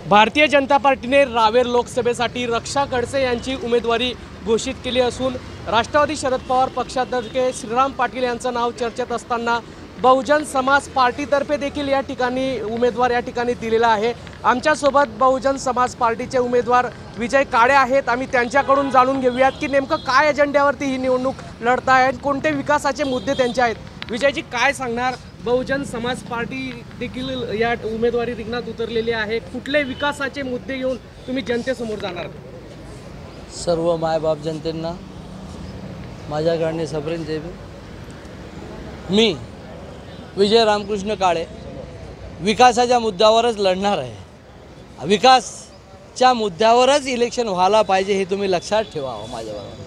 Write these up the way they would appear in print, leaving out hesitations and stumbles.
भारतीय जनता पार्टीने रावेर लोकसभेसाठी रक्षा खडसे यांची उमेदवारी घोषित केली असून राष्ट्रवादी शरद पवार पक्षाध्यक्ष श्रीराम पाटील यांचं नाव चर्चेत असताना बहुजन समाज पार्टीतर्फे देखील या ठिकाणी उमेदवार या ठिकाणी दिलेला आहे। आमच्यासोबत बहुजन समाज पार्टीचे उमेदवार विजय काळे आहेत। आम्ही त्यांच्याकडून जाणून घेऊयात की नेमकं काय एजेंड्यावरती ही निवडणूक लढत आहेत, कोणते विकासाचे मुद्दे त्यांचे आहेत। विजयजी, काय सांगणार? बहुजन समाज पार्टी देखील या उमेदवारी रिंगणात उतरलेली आहे। कुठले विकासाचे मुद्दे घेऊन तुम्ही जनतेसमोर जाणार? सर्व मायबाप जनतेंना माझ्याकडे सप्रेम मी विजय रामकृष्ण काळे विकासाच्या मुद्द्यावरच लढणार आहे। विकासच्या मुद्द्यावरच इलेक्शन व्हायला पाहिजे हे तुम्ही लक्षात ठेवावं। माझ्याबरोबर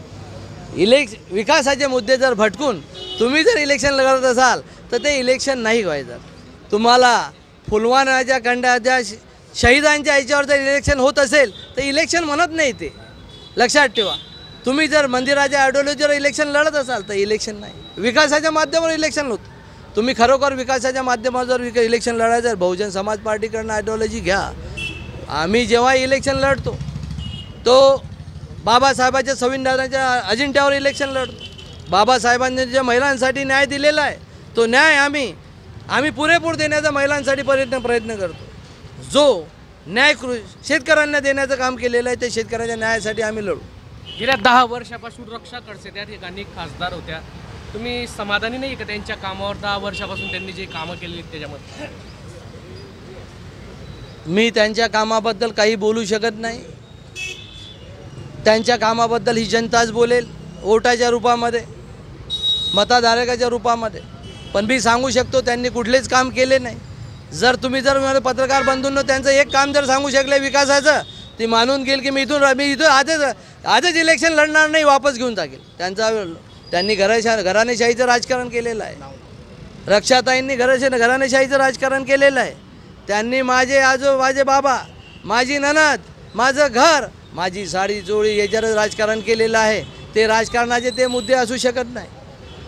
विकासाचे मुद्दे जर भटकून तुम्ही जर इलेक्शन लढत असाल तर ते इलेक्शन नाही व्हायचं। तुम्हाला फुलवाण्याच्या खंडाच्या शहीदांच्या याच्यावर जर इलेक्शन होत असेल तर इलेक्शन म्हणत नाही, ते लक्षात ठेवा। तुम्ही जर मंदिराच्या आयडियोलॉजीवर इलेक्शन लढत असाल तर इलेक्शन नाही, विकासाच्या माध्यमावर इलेक्शन होतं। तुम्ही खरोखर विकासाच्या माध्यमावर जर इलेक्शन लढायचं बहुजन समाज पार्टीकडनं आयडियोलॉजी घ्या। आम्ही जेव्हा इलेक्शन लढतो तो बाबासाहेबांच्या संविधानाच्या अजेंड्यावर इलेक्शन लढतो। बाबासाहेबांनी जे महिलांसाठी न्याय दिलेला आहे तो न्याय आम्ही पुरेपूर देण्याचा महिलांसाठी प्रयत्न करतो। जो न्याय शेतकऱ्यांना देण्याचं काम केलेलं आहे ते शेतकऱ्यांच्या न्यायासाठी आम्ही लढू। गेल्या 10 वर्षापासून रक्षा खडसे त्या ठिकाणी खासदार होत्या, तुम्ही समाधानी नाही का त्यांच्या कामावर? 10 वर्षापासून त्यांनी जे कामं केली त्याच्यामध्ये मी त्यांच्या कामाबद्दल काही बोलू शकत नाही। त्यांच्या कामाबद्दल ही जनताच बोलेल, वोटाच्या रूपामध्ये, मतदाराच्या रूपामध्ये। पण मी सांगू शकतो त्यांनी कुठलेच काम केले नाही। जर तुम्ही जर पत्रकार बंधूंनो त्यांचं एक काम जर सांगू शकले विकासाचं, ती मानून घेईल की मी इथून आजच इलेक्शन लढणार नाही, वापस घेऊन टाकेल। त्यांनी घराणेशाहीचं राजकारण केलेलं आहे। रक्षाताईंनी घराणेशाहीचं राजकारण केलेलं आहे। त्यांनी माझे बाबा, माझी ननद, माझं घर, माझी साडी चोळी याच्यावर राजकारण केलेलं आहे। ते राजकारणाचे ते मुद्दे असू शकत नाही।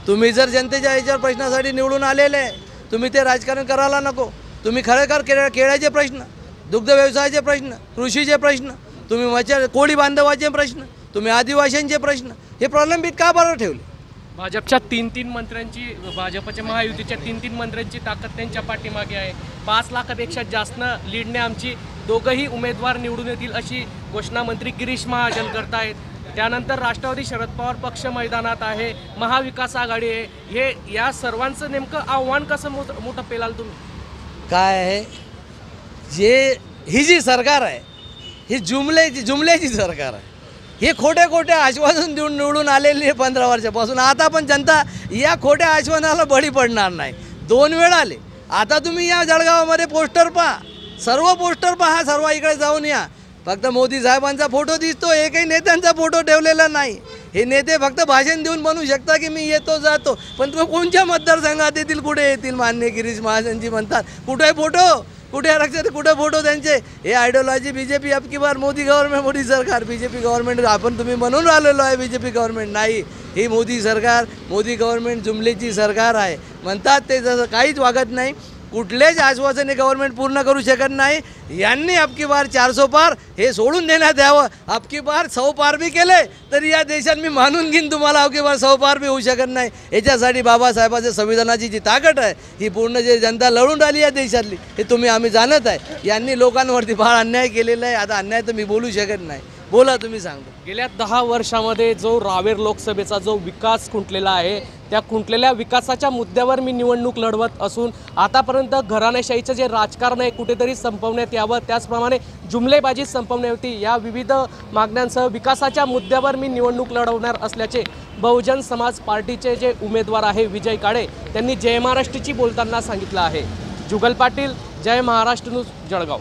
तुम्ही जर जनतेच्या याच्यावर प्रश्नासाठी निवडून आलेले तुम्ही ते राजकारण करायला नको। तुम्ही खरोखर केळ्याचे प्रश्न, दुग्ध व्यवसायाचे प्रश्न, कृषीचे प्रश्न, तुम्ही कोळी बांधवाचे प्रश्न, तुम्ही आदिवासींचे प्रश्न, हे प्रलंबित का बरं ठेवले? भाजपच्या 3 मंत्र्यांची, भाजपच्या महायुतीच्या 3 मंत्र्यांची ताकद त्यांच्या पाठीमागे आहे। 5 लाखापेक्षा जास्त लीडने आमची दोघंही उमेदवार निवडून येतील अशी घोषणा मंत्री गिरीश महाजन करतायत। त्यानंतर राष्ट्रवादी शरद पवार पक्ष मैदानात आहे, महाविकास आघाडी आहे। हे या सर्वांचं नेमकं आव्हान कसं मोठं पेलाल तुम्ही? काय आहे, ही जी सरकार आहे ही जुमल्याची सरकार आहे। हे खोटे आश्वासन देऊन निवडून आलेली आहे 15 वर्षापासून। आता पण जनता या खोट्या आश्वासनाला बळी पडणार नाही। 2 वेळ आले। आता तुम्ही या जळगावामध्ये पोस्टर पहा, सर्व पोस्टर पहा, सर्व इकडे जाऊन या। फक्त मोदी साहेबांचा फोटो दिसतो, एकही नेत्यांचा फोटो ठेवलेला नाही। हे नेते फक्त भाषण देऊन म्हणू शकता की मी येतो जातो, पण तुम्ही कोणत्या मतदारसंघात येतील, कुठे येतील? माननीय गिरीश महाजनजी म्हणतात कुठे फोटो, कुठे आरक्षण, कुठे फोटो त्यांचे? हे आयडियोलॉजी बीजेपी अब की बार मोदी गव्हर्नमेंट, मोदी सरकार, बीजेपी गव्हर्नमेंट आपण तुम्ही म्हणून आलेलो आहे बीजेपी गव्हर्नमेंट नाही। ही मोदी सरकार, मोदी गव्हर्नमेंट जुमलेची सरकार आहे म्हणतात ते, जसं काहीच वागत नाही। कुठलेच आश्वासने गव्हर्नमेंट पूर्ण करू शकत नाही। यांनी अब की बार 400 पार हे सोडून देण्यात यावं। अब की बार 100 पार बी केले तरी या देशात मी मानून घेईन तुम्हाला अब की बार 100 पार बी होऊ शकत नाही। याच्यासाठी बाबासाहेबांच्या संविधानाची जी ताकद आहे ही पूर्ण जे जनता लढून राहिली या देशातली हे आम्ही जाणत आहे। यांनी लोकांवरती फार अन्याय केलेला आहे। आता अन्याय तर मी बोलू शकत नाही, बोला तुम्ही सांगतो। गेल्या 10 वर्षामध्ये जो रावेर लोकसभेचा जो विकास खुंटलेला आहे त्या खुंटलेल्या विकासाच्या मुद्द्यावर मी निवडणूक लढवत असून आतापर्यंत घराणेशाहीचं जे राजकारण आहे कुठेतरी संपवण्यात यावं, त्याचप्रमाणे जुमलेबाजी संपवण्यात यावी, या विविध मागण्यांसह विकासाच्या मुद्द्यावर मी निवडणूक लढवणार असल्याचे बहुजन समाज पार्टीचे जे उमेदवार आहे विजय काळे त्यांनी जय महाराष्ट्रची बोलताना सांगितलं आहे। जुगल पाटील, जय महाराष्ट्र न्यूज, जळगाव।